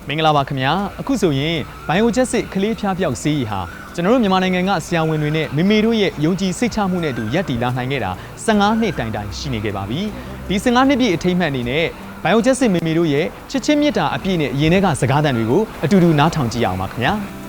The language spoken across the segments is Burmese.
မင်္ဂလာပါခင်ဗျာအခုဆိုရင်ဘိုင်ယိုချက်စစ်ကလေးဖျားပြောက်ဆေးရည်ဟာကျွန်တော်တို့မြန်မာနိုင်ငံကဆရာဝန်တွေနဲ့မေမေတို့ရဲ့ယုံကြည်စိတ်ချမှုနဲ့အတူရပ်တည်လာနိုင်ခဲ့တာ15နှစ်တိုင်တိုင်ရှိနေခဲ့ပါပြီဒီ15နှစ်ပြည့်အထိမ်းအမှတ်အနေနဲ့ဘိုင်ယိုချက်စစ်မေမေတို့ရဲ့ချစ်ချင်းမြတ်တာအပြည့်နဲ့အရင်ထဲကစကားသံတွေကိုအတူတူနားထောင်ကြည့်အောင်ပါခင်ဗျာ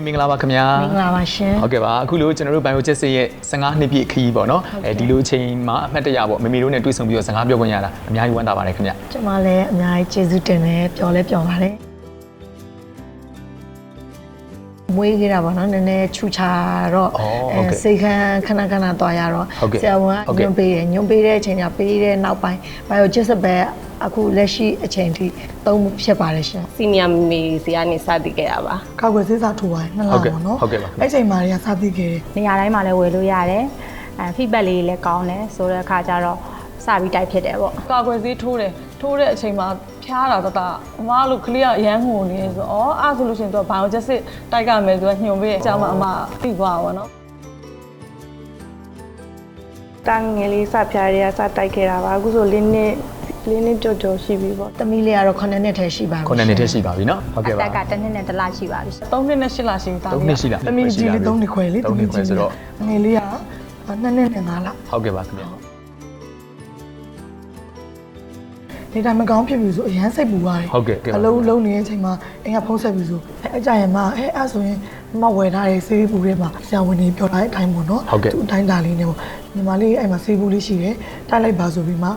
မင်္ဂလာပါခင်ဗျာမင်္ဂလာပါရှင်ဟုတ်ကဲ့ပါအခုလိုကျွန်တော်တို့ဘိုင်ယိုချက်စစ်ရဲ့15နှစ်ပြည့်ခရီးပေါ့နော်ဒီလိုအချိန်မှာအမှတ်တရပေါ့မေမေတို့နဲ့တွေ့ဆုံပြီးတော့စကားပြောခွင့်ရတာအများကြီးဝမ်းသာပါတယ်ခင်ဗျကျွန်မလည်းအများကြီးကျေးဇူးတင်တယ်ပျော်လဲပျော်ပါတယ်မွေးခဲ့တာပေါ့နော်နည်းနည်းချူချာတော့စိတ်ခဏသွားရတော့ဆရာဝန်ကညွှန်ပေးတဲ့အချိန်ကျပေးတဲ့နောက်ပိုင်းဘိုင်ယိုချက်စစ်ပဲအခုလက်ရှိအချိန်ထိသုံးဖြစ်ပါတယ်ရှင်စီနီယာမေစီကနေစတည်ခဲ့ရပါကောက်ွယ်စေးစာထိုးပါတယ်နှစ်လပေါ့နော်ဟုတ်ကဲ့ပါအဲ့ချိန်မှာတွေကစတည်ခဲ့နေရာတိုင်းမှာလည်းဝယ်လို့ရတယ်feedback လေးလည်းကောင်းတယ်ဆိုတဲ့အခါကျတော့စပြီးတိုက်ဖြစ်တယ်ပေါ့ကောက်ွယ်စေးထိုးတဲ့အချိန်မှာဖျားတာတအမလို့ကလေးကအရန်ငိုနေဆိုတော့အဲ့ဆိုလို့ရှိရင်သူကဘိုင်ယိုချက်စစ်တိုက်ကမယ်ဆိုတော့ညွှန်ပေးအကြောင်းမှအမသိသွားပါတော့တန်းငယ်လေးစဖျားတွေကစတိုက်ခဲ့တာပါအခုဆိုလေးနှစ်ကြော်ရှိပြီပေါ့သမီးလေးကတော့9နှစ်ထဲရှိပါပြီ9နှစ်ထဲရှိပါပြီเนาะဟုတ်ကဲ့ပါအသက်က1နှစ်နဲ့1လရှိပါပြီ3နှစ်နဲ့8လရှိပြီ3နှစ်ရှိလားသမီးကြီးလေး3နှစ်ခွဲလေး3နှစ်ခွဲဆိုတော့ငယ်လေးက2နှစ်နဲ့5လဟုတ်ကဲ့ပါခင်ဗျာဒီတိုင်းမကောင်းဖြစ်ပြီဆိုအရန်စိတ်ပူပါတယ်ဟုတ်ကဲ့အလုံးနေတဲ့အချိန်မှာအင်ကဖုံးဆက်ပြီဆိုအကြရင်မအဲ့ဆိုရင်မဝယ်ထားတဲ့ဆေးဘူးတွေမှာဆရာဝန်တွေပြောထားတဲ့အတိုင်းပေါ့နော်သူအတိုင်းတာလေးနဲ့ပေါ့ညီမလေးအဲ့မှာဆေးဘူးလေးရှိတယ်တိုက်လိုက်ပါဆိုပြီးမှ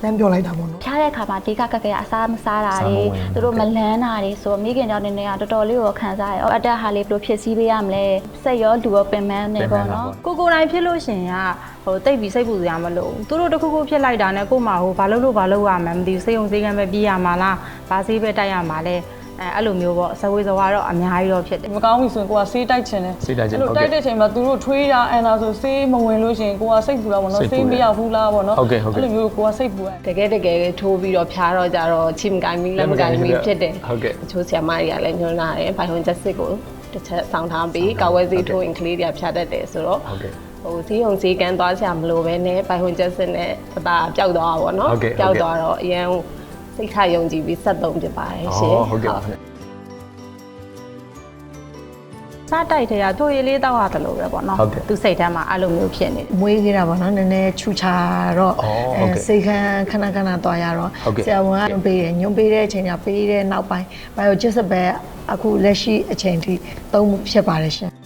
လမ်းပြောလိုက်တာပေါ့နော်ဖျားတဲ့အခါမှာဒီကကကအစားမစားတာတွေသူတို့မလန်းတာတွေဆိုမိခင်ကြောင့်နေနေကတော်တော်လေးကိုခံစားရအောင်အတက်ဟာလေးဘယ်လိုဖြစ်စည်းပေးရမလဲစက်ရောလူရောပင်ပန်းနေပေါ့နော်ကိုတိုင်းဖြစ်လို့ရှင်ကဟိုတိတ်ပြီးစိတ်ပူစရာမလိုဘူးသူတို့တခုခုဖြစ်လိုက်တာနဲ့ကို့မှာဟိုဘာလို့ရမှမသိဘူးစိတ်ုံစိတ်ကမ်းပဲပြေးရမှာလားဘာဆေးပဲတိုက်ရမှာလဲအဲ့လိုမျိုးပေါ့ဇဝေဇဝါတော့အများကြီးတော့ဖြစ်တယ်မကောင်းဘူးဆိုရင်ကိုကဆေးတိုက်ချင်တယ်ဟုတ်ကဲ့တိုက်တဲ့အချိန်မှာသူတို့ထွေးတာအန်တာဆိုဆေးမဝင်လို့ရှိရင်ကိုကစိတ်ပူတာပေါ့နော်ဆေးမရဘူးလားပေါ့နော်အဲ့လိုမျိုးကိုကစိတ်ပူတကယ်ထိုးပြီးတော့ဖျားတော့ကြတော့ချီမကိုင်းမီလက်မကိုင်းမီဖြစ်တယ်ဟုတ်ကဲ့အချိုးဆရာမတွေကလည်းညွှန်လာတယ်ဘိုင်ယိုချက်စစ်ကိုတစ်ချက်ဆောင်ထားပြီးကာဝဲဆေးထိုးရင်ကလေးတွေကဖျားတတ်တယ်ဆိုတော့ဟုတ်ကဲ့ဟိုဆေးရုံဆေးကန်းသွားဆရာမလို့ပဲနဲ့ဘိုင်ယိုချက်စစ်နဲ့အသာပျောက်သွားတာပေါ့နော်ပျောက်သွားတော့အရန်စိတ်ချယုံကြည်ပြီး73ဖြစ်ပါတယ်ရှင်ဟုတ်ကဲ့စားတိုက်တဲ့ကသူ့ရေးလေးတောက်ရတယ်လို့ပဲပေါ့နော်သူစိတ်ထဲမှာအဲ့လိုမျိုးဖြစ်နေတယ်မွေးခဲ့တာပေါ့နော်နည်းနည်းချူချာတော့စိတ်ခဏသွားရတော့ဆရာဝန်ကညွှန်ပေးတဲ့အချိန်ကျပေးတဲ့နောက်ပိုင်းဘိုင်ယိုချက်စစ်ပဲအခုလက်ရှိအချိန်ထိသုံးဖြစ်ပါတယ်ရှင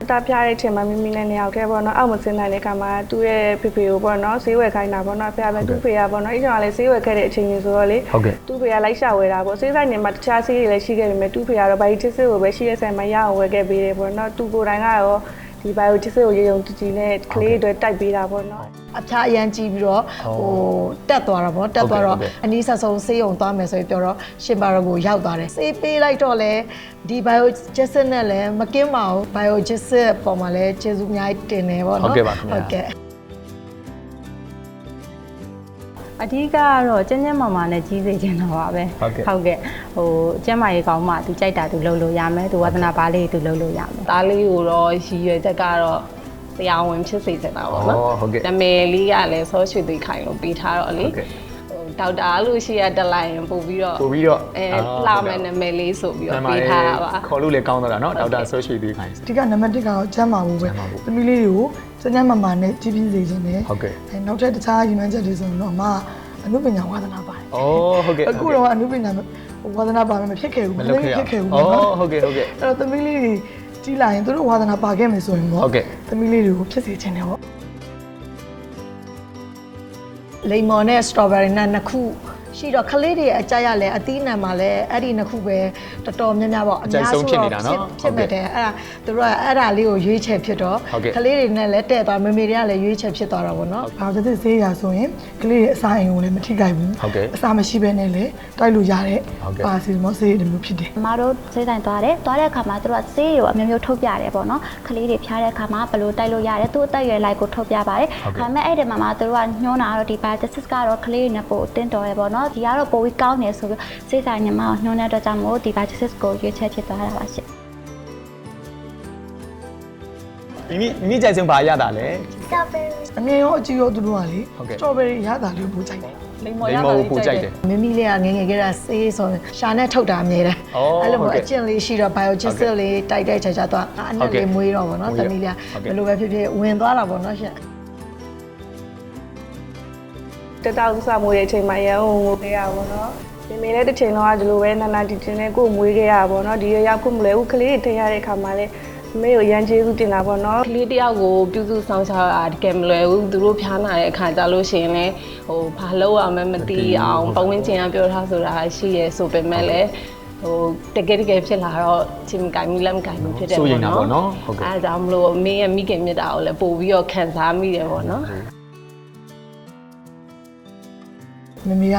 ်တာဖျားတဲ့အချိန်မှာမိမိနဲ့နေရောက်ခဲ့ပေါ့နော်အောက်မစင်းနိုင်တဲ့ခါမှာသူ့ရဲ့ဖေဖေကိုပေါ့နော်ဆေးဝယ်ခိုင်းတာပေါ့နော်ဖျားပဲသူ့ဖေကပေါ့နော်အဲ့ချိန်ကလည်းဆေးဝယ်ခဲ့တဲ့အချိန်ကြီးဆိုတော့လေသူ့ဖေကလိုက်ရှာဝယ်တာပေါ့ဆေးဆိုင်နေမှာတခြားဆေးတွေလည်းရှိခဲ့ပေမဲ့သူ့ဖေကတော့ဘိုင်ယိုချက်စစ်ကိုပဲရှိတဲ့ဆိုင်မှာရအောင်ဝယ်ခဲ့ပေးတယ်ပေါ့နော်သူကိုယ်တိုင်ကတော့ဒီဘိုင်ယိုချက်စစ်ကိုရေုံကြည်နဲ့ကလေးတွေတိုက်ပေးတာပေါ့နော်အဖျားအရန်ကြည့်ပြီးတော့ဟိုတက်သွားတာပေါ့တက်သွားတော့အနီးဆက်ဆုံးဆေးရုံသွားမယ်ဆိုပြီးပြောတော့ရှင်ဘာရောကိုရောက်သွားတယ်ဆေးပေးလိုက်တော့လေဒီဘိုင်ယိုချက်စစ်နဲ့လည်းမကင်းပါဘူးဘိုင်ယိုချက်စစ်ပေါ်မှာလည်းကျေးဇူးအများကြီးတင်တယ်ပေါ့နော်ဟုတ်ကဲ့ပါခင်ဗျာဟုတ်ကဲ့အဓိကကတော့ကျန်းမာနဲ့ကြီးစေချင်တာပါပဲဟုတ်ကဲ့ဟိုကျန်းမာရေးကောင်းမှသူကြိုက်တာသူလုပ်လို့ရမယ်သူဝါသနာပါလေးသူလုပ်လို့ရမယ်ဒါလေးကိုတော့ရည်ရွယ်ချက်ကတော့တရားဝင်ဖြစ်စေချင်တာပေါ့နော်နာမည်လေးကလည်းစောရွှေသိခိုင်လို့ပေးထားတော့လေဒေါက်တာလို့ရှိရတလိုက်ရင်ပို့ပြီးတော့လာမယ်နာမည်လေးဆိုပြီးတော့ပေးထားတာပါခေါ်လို့လည်းကောင်းတော့တာเนาะဒေါက်တာစောရွှေသိခိုင်ဒီကနံပါတ်1ကတော့ကျန်းမာဖို့ပဲသမီးလေးတွေကိုစဉ္ညာမာနဲ့ကြီးပြင်းစေခြင်းနဲ့ဟုတ်ကဲ့နောက်ထပ်တခြားရည်မှန်းချက်တွေဆိုရင်တော့အမအနုပညာဝါသနာပါတယ်ဟုတ်ကဲ့အခုတော့အနုပညာဝါသနာပါမယ်မဖြစ်ခဲ့ဘူးမဖြစ်ခဲ့ဘူးဟုတ်ကဲ့အဲ့တော့သမီးလေးတွေကြီးလာရင်တို့ဝါသနာပါခဲ့မယ်ဆိုရင်ပေါ့သမီးလေးတွေကိုဖြစ်စေခြင်းတယ်ပေါ့လိမ္မော်နဲ့စထရောဘယ်ရီနဲ့နှစ်ခုရှိတော့ကလေးတွေအကြရလဲအသီးနှံမှာလဲအဲ့ဒီနှစ်ခုပဲတော်တော်များများပေါ့အများဆုံးဖြစ်နေတာနော်ဖြစ်နေတယ်အဲ့ဒါသူတို့ကအဲ့ဒါလေးကိုရွေးချယ်ဖြစ်တော့ကလေးတွေနဲ့လဲတဲ့သွားမေမေတွေကလည်းရွေးချယ်ဖြစ်သွားတာပေါ့နော်ဘာလို့ဒီဆေးရဆိုရင်ကလေးတွေအစာအိမ်ကိုလည်းမထိခိုက်ဘူးအစာမရှိဘဲနဲ့လဲတိုက်လို့ရတဲ့ပါစီမောဆေးတွေမျိုးဖြစ်တယ်အမတို့ဆေးဆိုင်သွားတဲ့အခါမှာသူတို့ကဆေးတွေကိုအမျိုးမျိုးထုတ်ပြတယ်ပေါ့နော်ကလေးတွေဖျားတဲ့အခါမှာဘယ်လိုတိုက်လို့ရတယ်သူ့အသက်အရွယ်လိုက်ကိုထုတ်ပြပါတယ်ဒါပေမဲ့အဲ့ဒီမှာသူတို့ကညှိုးတာတော့ဒီ biotics ကတော့ကလေးတွေနဲ့ပို့အတင်းတော်ရပေါ့နော်ဒီကတော့ပိုပြီးကောင်းနေဆိုပြီးစိတ်ဆိုင်ညီမညှိုးတဲ့အတွက်ကြောင့်မို့ဒီ biotics ကိုရွေးချယ်ဖြစ်သွားတာပါရှင့် မိကြိုက်ဆုံးဘာရတာလဲ အငယ်ရောအကြီးရောသူတို့ကလေစတော်ဘယ်ရီရတာလေးပို့ကြိုက်တယ် လိမ္မော်ရတာလေးကြိုက်တယ် မမီလေးကငယ်ငယ်ကတည်းကဆေးဆိုရှာနဲ့ထုတ်တာအမြဲတမ်းအဲ့လိုမျိုးအကျင့်လေးရှိတော့ biological လေးတိုက်တိုက်ချာချာသွားအနက်လေးမွေးတော့ဗောနော်သမီးလေးဘယ်လိုပဲဖြစ်ဖြစ်ဝင်သွားတာဗောနော်ရှင်တတောက်စားမွေးတဲ့အချိန်မှာရန်ဟိုငိုခဲ့ရပါတော့မမေလည်းတစ်ချိန်တော့ဒီလိုပဲနာနာတီတင်နဲ့ကိုယ်မွေးခဲ့ရပါတော့ဒီရောက်ဖို့မလဲဘူးကလေးတွေထင်ရတဲ့ခါမှာလည်းမေကိုရန်ကျေးဇူးတင်တာပေါ့နော်ကလေးတယောက်ကိုပြုစုဆောင်ရှားတာတကယ်မလွယ်ဘူးသူတို့ဖျားနာတဲ့အခါကြလို့ရှိရင်လည်းဟိုဘာလုပ်ရမှန်းမသိအောင်ပတ်ဝန်းကျင်ကပြောထားဆိုတာရှိရဲဆိုပေမဲ့လည်းဟိုတကယ်ဖြစ်လာတော့ချင်းကိုင်မိလက်မကိုင်ဘူးဖြစ်တယ်ပေါ့နော်အဲဒါကြောင့်မလို့မင်းရဲ့မိခင်မြတ်တာကိုလည်းပို့ပြီးတော့ခံစားမိတယ်ပေါ့နော်မမေက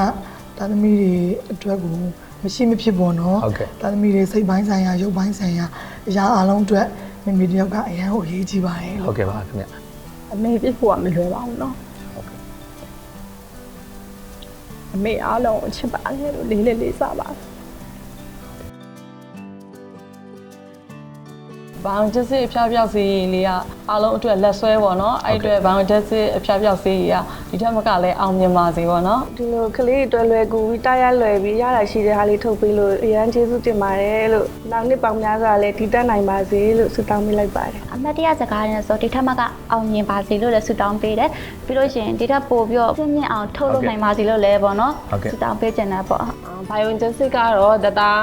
တာသမီတွေအတွက်ကိုမရှိမဖြစ်ပေါ်နော်တာသမီတွေစိတ်ပိုင်းဆိုင်ရာရုပ်ပိုင်းဆိုင်ရာအရာအလုံးအတွက်မမေတယောက်ကအရန်ကိုအရေးကြီးပါတယ်ဟုတ်ကဲ့ပါခင်ဗျအမေပြဖို့ကမလွယ်ပါဘူးနော်အမေအားလုံးအချစ်ပါတယ်လို့လေးစားပါဘောင်ကျစစ်အဖျားပြောက်စီလေးကအားလုံးအတွက်လက်ဆွဲပေါ့နော်အဲ့အတွက်ဘောင်ကျစစ်အဖျားပြောက်စီကဒီထက်မကလည်းအောင်မြင်ပါစေပေါ့နော်ဒီလိုကလေးတွေလွယ်ကူပြီးတားရလွယ်ပြီးရတာရှိတဲ့ဟာလေးထုတ်ပေးလို့အရန်ကျေးဇူးတင်ပါတယ်လို့နောက်နှစ်ပေါင်းများစွာလည်းတည်တတ်နိုင်ပါစေလို့ဆုတောင်းပေးလိုက်ပါတယ်အမတ်တရစကားနဲ့ဆိုဒီထက်မကအောင်မြင်ပါစေလို့လည်းဆုတောင်းပေးတယ်ပြီးလို့ရှိရင်ဒီထက်ပိုပြီးတော့ပြင်းပြင်းအောင်ထုတ်လုပ်နိုင်ပါစေလို့လည်းပေါ့နော်ဆုတောင်းပေးချင်တယ်ပေါ့ဘိုင်ယိုဂျက်စစ်ကတော့တသား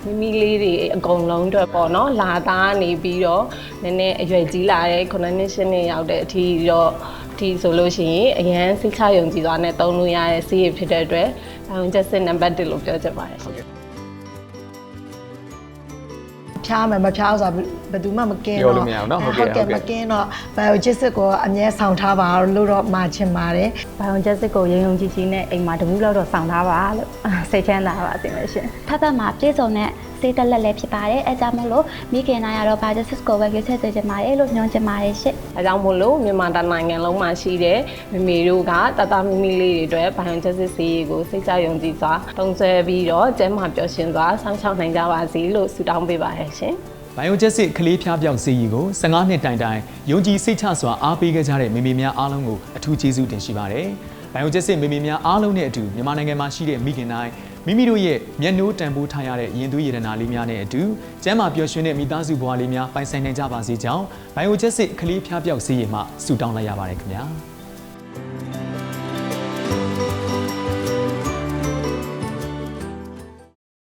မိမိလေးတွေအကုန်လုံးအတွက်ပေါ့နော်လာသားနေပြီးတော့နည်းနည်းအရွယ်ကြီးလာတဲ့9နှစ်10နှစ်ရောက်တဲ့အထိတော့ဒီဆိုလို့ရှိရင်အရန်စိတ်ချယုံကြည်စွာနဲ့သုံးလို့ရတဲ့ဆေးရဖြစ်တဲ့အတွက်ဘိုင်ယိုဂျက်စစ်နံပါတ်1လို့ပြောချင်ပါတယ်ဖျားမယ်မဖျားဆိုတာဘယ်သူမှမကင်းတော့ပြောလို့မရဘူးเนาะဟုတ်ကဲ့မကင်းတော့ biologic ကိုအမြဲဆောင်ထားပါလို့တော့မှာချင်ပါတယ် biologic ကိုရုံရုံကြည်ကြည်နဲ့အိမ်မှာတပူးလောက်တော့ဆောင်ထားပါလို့စိတ်ချမ်းသာပါစေလို့ရှင်ဖတ်မှာပြည့်စုံတဲ့စေးတက်လက်လည်းဖြစ်ပါတယ်အဲကြောင့်မို့လို့မိခင်နာရတော့ biologic ကိုပဲရွေးချယ်စေချင်ပါတယ်လို့ညွှန်ချင်ပါတယ်ရှင်အဲကြောင့်မို့လို့မြန်မာနိုင်ငံလုံးမှာရှိတဲ့မမေတို့ကတတမိမိလေးတွေအတွက် biologic ဆေးရည်ကိုစိတ်ချယုံကြည်စွာသုံးစွဲပြီးတော့ကျန်းမာပျော်ရွှင်စွာစောင့်ရှောက်နိုင်ကြပါစေလို့ဆုတောင်းပေးပါတယ်ရှင်ဘိုင်ယိုဂျက်စစ်ကလေးဖျားပြောက်ဆေးရည်ကို15နှစ်တိုင်ယုံကြည်စိတ်ချစွာအားပေးခဲ့ကြတဲ့မိမိများအားလုံးကိုအထူးကျေးဇူးတင်ရှိပါတယ်။ဘိုင်ယိုဂျက်စစ်မိမိများအားလုံးနဲ့အတူမြန်မာနိုင်ငံမှာရှိတဲ့မိခင်တိုင်းမိမိတို့ရဲ့မျက်နှိုးတန်ဖိုးထားရတဲ့ရင်သွေးရတနာလေးများနဲ့အတူကျန်းမာပျော်ရွှင်တဲ့မိသားစုဘဝလေးများပိုင်ဆိုင်နိုင်ကြပါစေကြောင်းဘိုင်ယိုဂျက်စစ်ကလေးဖျားပြောက်ဆေးရည်မှဆုတောင်းလိုက်ရပါတယ်ခင်ဗျာ။